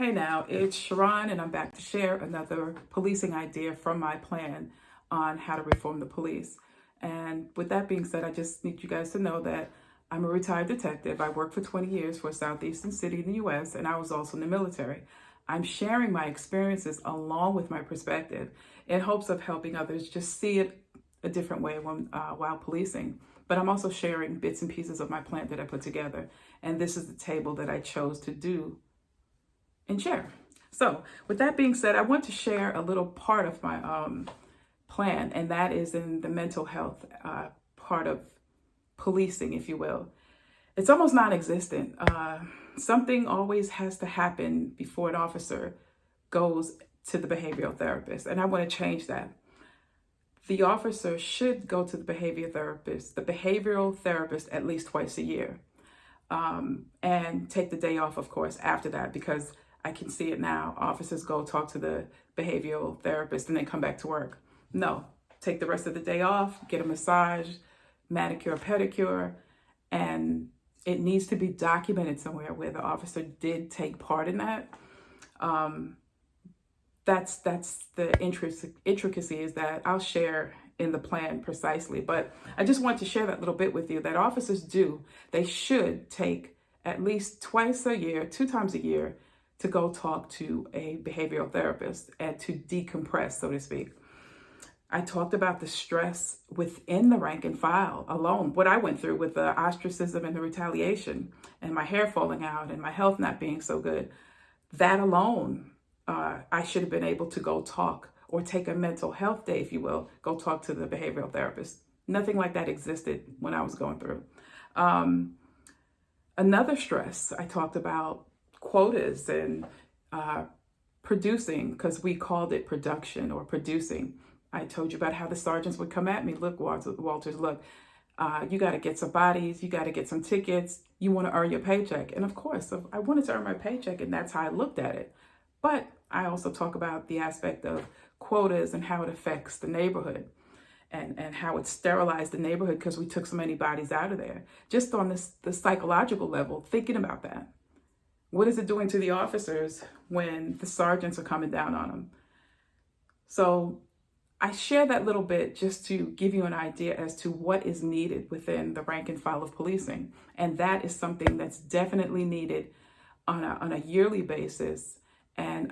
Hey now, it's Sharon, and I'm back to share another policing idea from my plan on how to reform the police. And with that being said, I just need you guys to know that I'm a retired detective. I worked for 20 years for a southeastern city in the US, and I was also in the military. I'm sharing my experiences along with my perspective in hopes of helping others just see it a different way while policing. But I'm also sharing bits and pieces of my plan that I put together. And this is the table that I chose to do and share. So with that being said, I want to share a little part of my plan, and that is in the mental health part of policing, if you will. It's almost non-existent. Something always has to happen before an officer goes to the behavioral therapist, and I want to change that. The officer should go to the behavioral therapist at least twice a year, and take the day off, of course, after that, because I can see it now. Officers go talk to the behavioral therapist and then come back to work. No, take the rest of the day off, get a massage, manicure, pedicure, and it needs to be documented somewhere where the officer did take part in that. That's the intricacy is that I'll share in the plan precisely. But I just want to share that little bit with you that officers they should take at least twice a year, 2 times a year, to go talk to a behavioral therapist and to decompress, so to speak. I talked about the stress within the rank and file alone, what I went through with the ostracism and the retaliation and my hair falling out and my health not being so good. That alone, I should have been able to go talk or take a mental health day, if you will, go talk to the behavioral therapist. Nothing like that existed when I was going through. Another stress, I talked about quotas and producing, because we called it production or producing. I told you about how the sergeants would come at me. Look, Walters, look, you got to get some bodies. You got to get some tickets. You want to earn your paycheck. And of course, I wanted to earn my paycheck, and that's how I looked at it. But I also talk about the aspect of quotas and how it affects the neighborhood and how it sterilized the neighborhood because we took so many bodies out of there. Just on the psychological level, thinking about that. What is it doing to the officers when the sergeants are coming down on them? So I share that little bit just to give you an idea as to what is needed within the rank and file of policing. And that is something that's definitely needed on a yearly basis and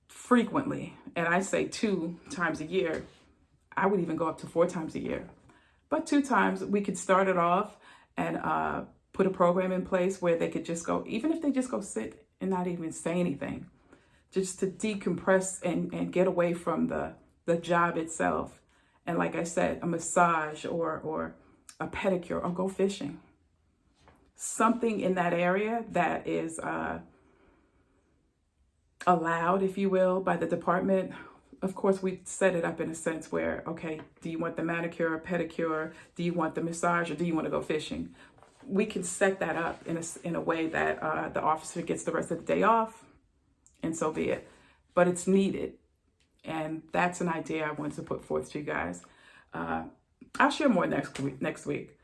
frequently. And I say 2 times a year. I would even go up to 4 times a year. But 2 times, we could start it off and put a program in place where they could just go, even if they just go sit and not even say anything, just to decompress and get away from the job itself. And like I said, a massage or a pedicure or go fishing. Something in that area that is allowed, if you will, by the department. Of course, we set it up in a sense where, okay, do you want the manicure or pedicure? Do you want the massage or do you want to go fishing? We can set that up in a way that the officer gets the rest of the day off, and so be it. But it's needed, and that's an idea I wanted to put forth to you guys. I'll share more next week.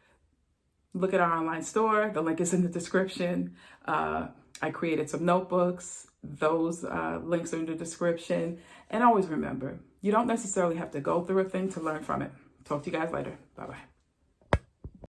Look at our online store. The link is in the description. I created some notebooks. Those links are in the description. And always remember, you don't necessarily have to go through a thing to learn from it. Talk to you guys later. Bye-bye.